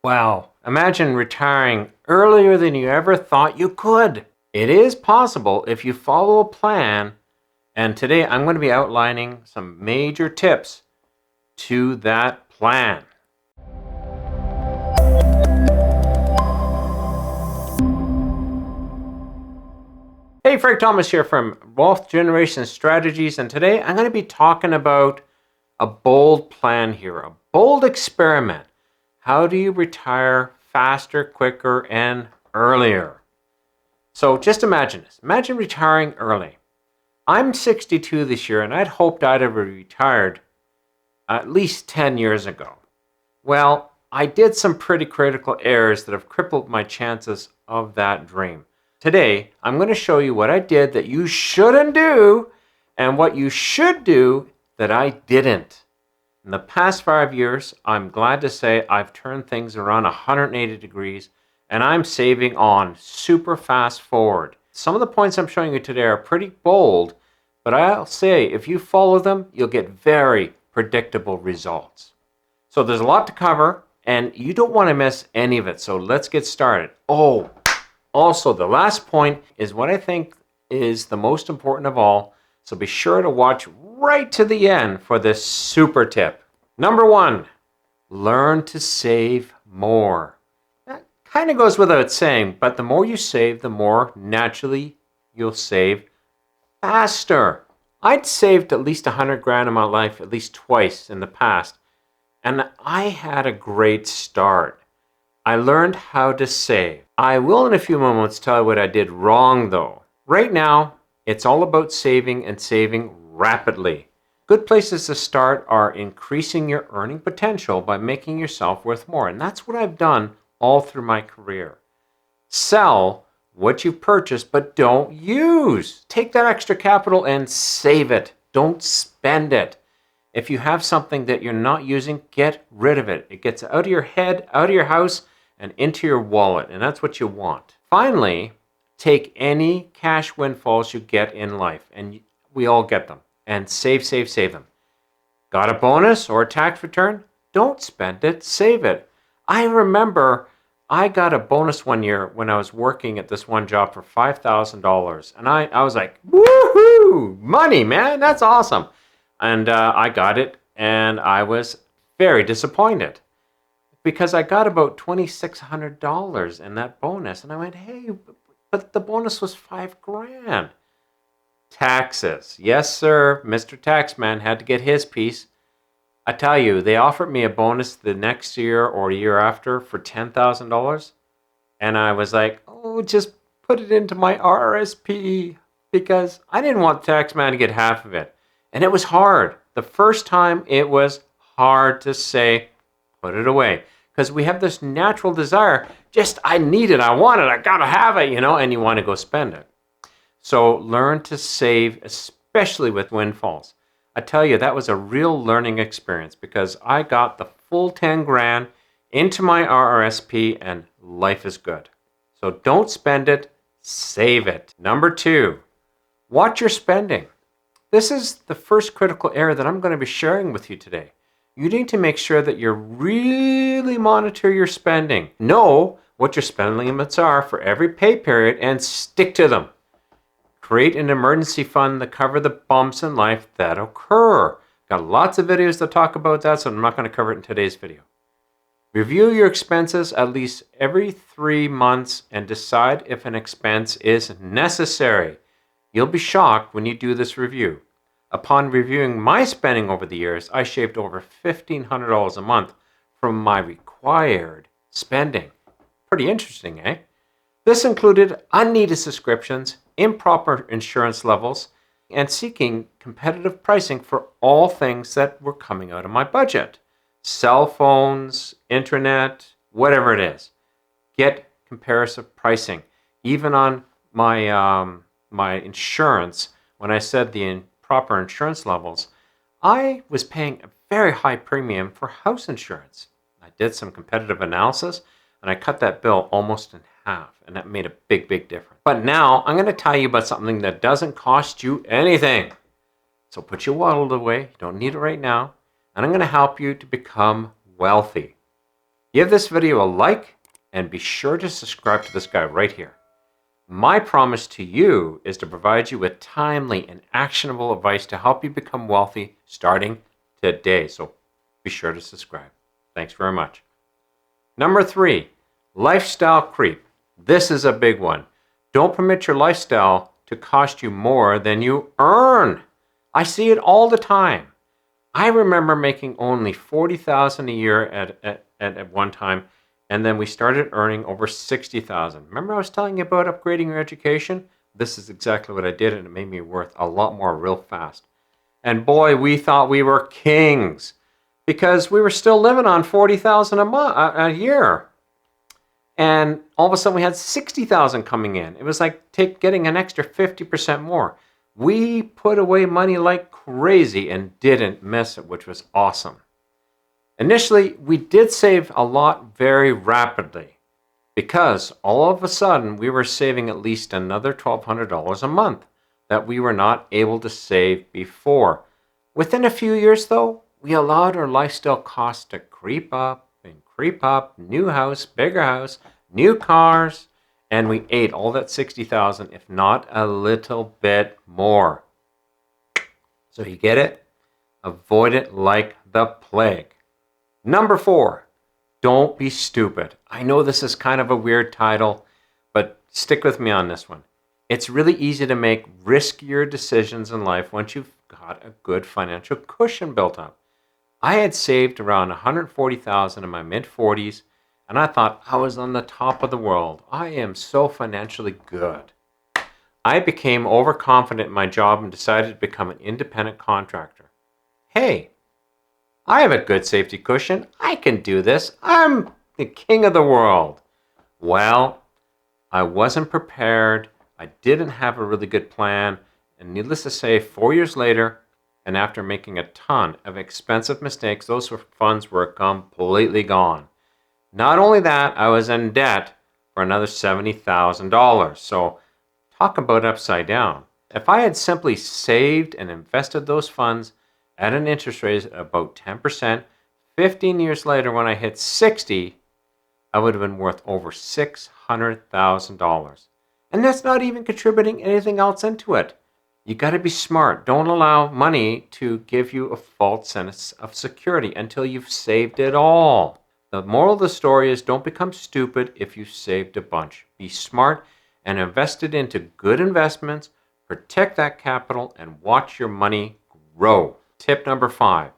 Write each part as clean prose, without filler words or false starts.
Wow, imagine retiring earlier than you ever thought you could. It is possible if you follow a plan, and today I'm going to be outlining some major tips to that plan. Hey, Frank Thomas here from Wealth Generation Strategies, and today I'm going to be talking about a bold plan here, a bold experiment. How do you retire faster, quicker, and earlier? So just imagine this. Imagine retiring early. I'm 62 this year, and I'd hoped I'd have retired at least 10 years ago. Well, I did some pretty critical errors that have crippled my chances of that dream. Today, I'm going to show you what I did that you shouldn't do and what you should do that I didn't. In the past 5 years, I'm glad to say I've turned things around 180 degrees and I'm saving on super fast forward. Some of the points I'm showing you today are pretty bold, but I'll say if you follow them, you'll get very predictable results. So there's a lot to cover and you don't want to miss any of it. So let's get started. Also, the last point is what I think is the most important of all. So be sure to watch right to the end for this super tip. Number 1, learn to save more. That kind of goes without saying, but the more you save, the more naturally you'll save faster. I'd saved at least 100 grand in my life at least twice in the past, and I had a great start. I learned how to save. I will in a few moments tell you what I did wrong though. Right now, it's all about saving and saving rapidly. Good places to start are increasing your earning potential by making yourself worth more. And that's what I've done all through my career. Sell what you've purchased but don't use. Take that extra capital and save it. Don't spend it. If you have something that you're not using, get rid of it. It gets out of your head, out of your house, and into your wallet, and that's what you want. Finally, take any cash windfalls you get in life, and we all get them, and save them. Got a bonus or a tax return? Don't spend it, save it. I remember I got a bonus one year when I was working at this one job for $5,000, and I was like, woohoo, money, man, that's awesome. And I got it, and I was very disappointed because I got about $2,600 in that bonus. And I went, hey, but the bonus was $5,000. Taxes. Yes, sir. Mr. Taxman had to get his piece. I tell you, they offered me a bonus the next year or year after for $10,000. And I was like, oh, just put it into my RRSP because I didn't want the Taxman to get half of it. And it was hard. The first time it was hard to say, put it away. Because we have this natural desire, I need it, I want it, I gotta have it, and you want to go spend it. So learn to save, especially with windfalls. I tell you, that was a real learning experience because I got the full 10 grand into my RRSP and life is good. So don't spend it, save it. Number 2, watch your spending. This is the first critical error that I'm going to be sharing with you today. You need to make sure that you really monitor your spending. Know what your spending limits are for every pay period and stick to them. Create an emergency fund to cover the bumps in life that occur. Got lots of videos to talk about that, so I'm not going to cover it in today's video. Review your expenses at least every 3 months and decide if an expense is necessary. You'll be shocked when you do this review. Upon reviewing my spending over the years, I shaved over $1,500 a month from my required spending. Pretty interesting, eh? This included unneeded subscriptions, improper insurance levels, and seeking competitive pricing for all things that were coming out of my budget. Cell phones, internet, whatever it is. Get comparative pricing. Even on my insurance, when I said the proper insurance levels, I was paying a very high premium for house insurance. I did some competitive analysis and I cut that bill almost in half, and that made a big difference. But now I'm going to tell you about something that doesn't cost you anything. So put your wallet away, you don't need it right now, and I'm going to help you to become wealthy. Give this video a like and be sure to subscribe to this guy right here. My promise to you is to provide you with timely and actionable advice to help you become wealthy starting today. So be sure to subscribe. Thanks very much. Number 3, lifestyle creep. This is a big one. Don't permit your lifestyle to cost you more than you earn. I see it all the time. I remember making only $40,000 a year at one time, and then we started earning over $60,000. Remember I was telling you about upgrading your education? This is exactly what I did, and it made me worth a lot more real fast. And boy, we thought we were kings because we were still living on $40,000 a year. And all of a sudden we had $60,000 coming in. It was like getting an extra 50% more. We put away money like crazy and didn't miss it, which was awesome. Initially, we did save a lot very rapidly because all of a sudden we were saving at least another $1,200 a month that we were not able to save before. Within a few years, though, we allowed our lifestyle costs to creep up and creep up. New house, bigger house, new cars, and we ate all that $60,000, if not a little bit more. So you get it? Avoid it like the plague. Number 4, don't be stupid. I know this is kind of a weird title, but stick with me on this one. It's really easy to make riskier decisions in life once you've got a good financial cushion built up. I had saved around $140,000 in my mid-40s, and I thought I was on the top of the world. I am so financially good. I became overconfident in my job and decided to become an independent contractor. Hey, I have a good safety cushion. I can do this. I'm the king of the world. Well, I wasn't prepared. I didn't have a really good plan. And needless to say, 4 years later, and after making a ton of expensive mistakes, those funds were completely gone. Not only that, I was in debt for another $70,000. So talk about upside down. If I had simply saved and invested those funds at an interest rate of about 10%, 15 years later when I hit 60, I would have been worth over $600,000. And that's not even contributing anything else into it. You got to be smart. Don't allow money to give you a false sense of security until you've saved it all. The moral of the story is don't become stupid if you saved a bunch. Be smart and invest it into good investments, protect that capital, and watch your money grow. Tip number 5,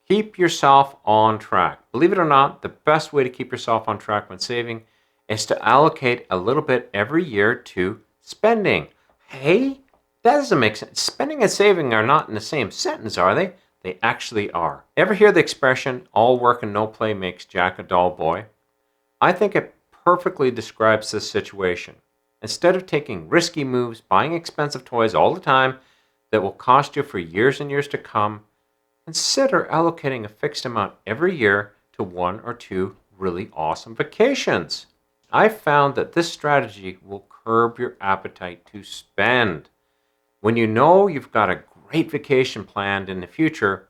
keep yourself on track. Believe it or not, the best way to keep yourself on track when saving is to allocate a little bit every year to spending. Hey, that doesn't make sense. Spending and saving are not in the same sentence, are they? They actually are. Ever hear the expression, all work and no play makes Jack a dull boy? I think it perfectly describes this situation. Instead of taking risky moves, buying expensive toys all the time that will cost you for years and years to come, consider allocating a fixed amount every year to 1 or 2 really awesome vacations. I've found that this strategy will curb your appetite to spend. When you know you've got a great vacation planned in the future,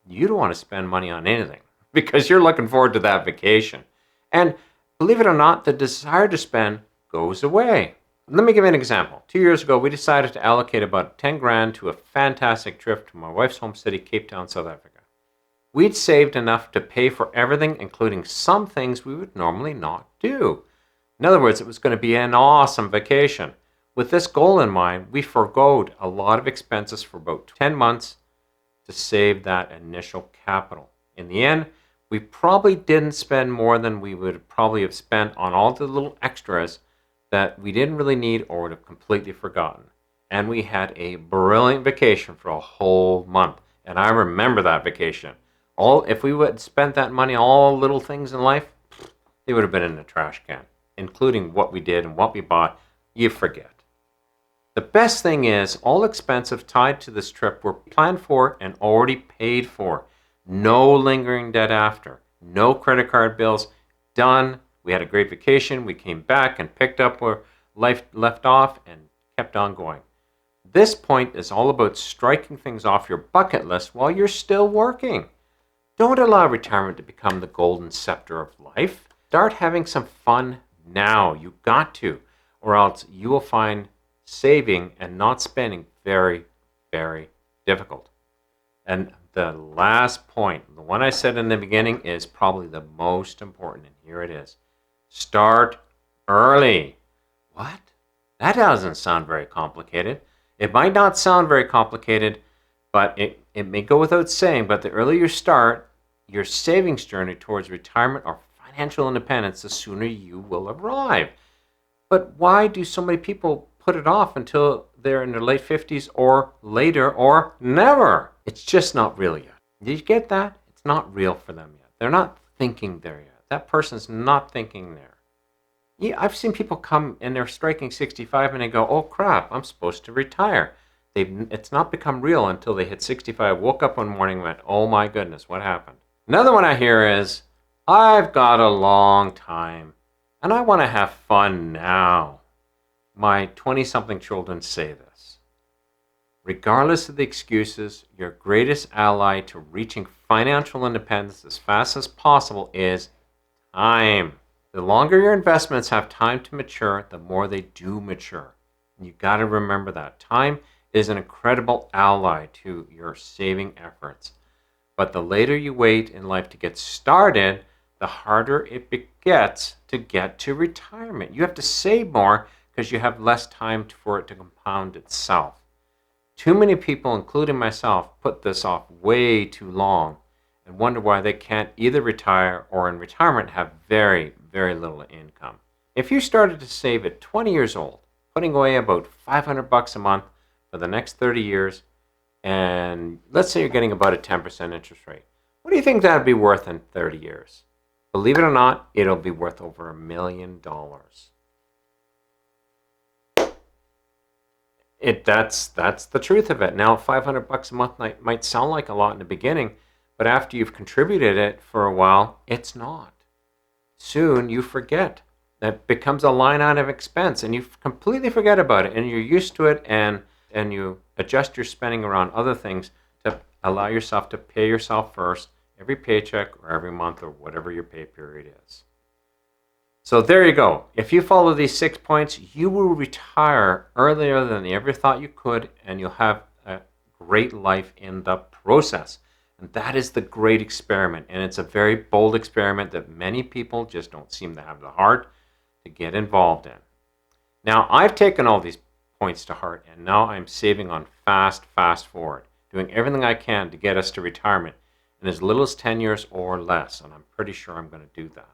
you don't want to spend money on anything because you're looking forward to that vacation. And believe it or not, the desire to spend goes away. Let me give you an example. 2 years ago, we decided to allocate about 10 grand to a fantastic trip to my wife's home city, Cape Town, South Africa. We'd saved enough to pay for everything, including some things we would normally not do. In other words, it was going to be an awesome vacation. With this goal in mind, we forgoed a lot of expenses for about 10 months to save that initial capital. In the end, we probably didn't spend more than we would probably have spent on all the little extras that we didn't really need or would have completely forgotten. And we had a brilliant vacation for a whole month. And I remember that vacation. If we would spent that money on all little things in life, they would have been in the trash can, including what we did and what we bought. You forget. The best thing is all expenses tied to this trip were planned for and already paid for. No lingering debt after. No credit card bills. Done. We had a great vacation. We came back and picked up where life left off and kept on going. This point is all about striking things off your bucket list while you're still working. Don't allow retirement to become the golden scepter of life. Start having some fun now. You got to, or else you will find saving and not spending very, very difficult. And the last point, the one I said in the beginning, is probably the most important, and here it is. Start early. What? That doesn't sound very complicated. It might not sound very complicated, but it may go without saying, but the earlier you start your savings journey towards retirement or financial independence, the sooner you will arrive. But why do so many people put it off until they're in their late 50s or later or never? It's just not real yet. Did you get that? It's not real for them yet. They're not thinking there yet. That person's not thinking there. Yeah, I've seen people come and they're striking 65 and they go, oh crap, I'm supposed to retire. It's not become real until they hit 65, woke up one morning and went, oh my goodness, what happened? Another one I hear is, I've got a long time and I want to have fun now. My 20-something children say this. Regardless of the excuses, your greatest ally to reaching financial independence as fast as possible is time. The longer your investments have time to mature, the more they do mature. And you got to remember that. Time is an incredible ally to your saving efforts. But the later you wait in life to get started, the harder it gets to get to retirement. You have to save more because you have less time for it to compound itself. Too many people, including myself, put this off way too long and wonder why they can't either retire or in retirement have very, very little income. If you started to save at 20 years old, putting away about $500 a month for the next 30 years, and let's say you're getting about a 10% interest rate, what do you think that would be worth in 30 years? Believe it or not, it'll be worth over $1 million. That's the truth of it. Now, $500 a month might sound like a lot in the beginning, but after you've contributed it for a while, it's not. Soon you forget. That becomes a line item expense, and you completely forget about it, and you're used to it, and you adjust your spending around other things to allow yourself to pay yourself first every paycheck or every month or whatever your pay period is. So there you go. If you follow these 6 points, you will retire earlier than you ever thought you could, and you'll have a great life in the process. And that is the great experiment. And it's a very bold experiment that many people just don't seem to have the heart to get involved in. Now, I've taken all these points to heart, and now I'm saving on fast forward, doing everything I can to get us to retirement in as little as 10 years or less. And I'm pretty sure I'm going to do that.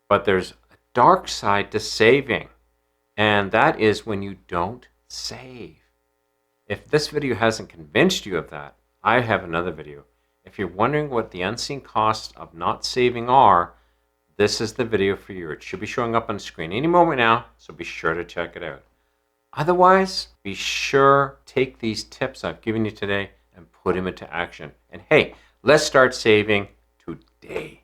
But there's a dark side to saving, and that is when you don't save. If this video hasn't convinced you of that, I have another video. If you're wondering what the unseen costs of not saving are, this is the video for you. It should be showing up on the screen any moment now, so be sure to check it out. Otherwise, be sure take these tips I've given you today and put them into action. And hey, let's start saving today.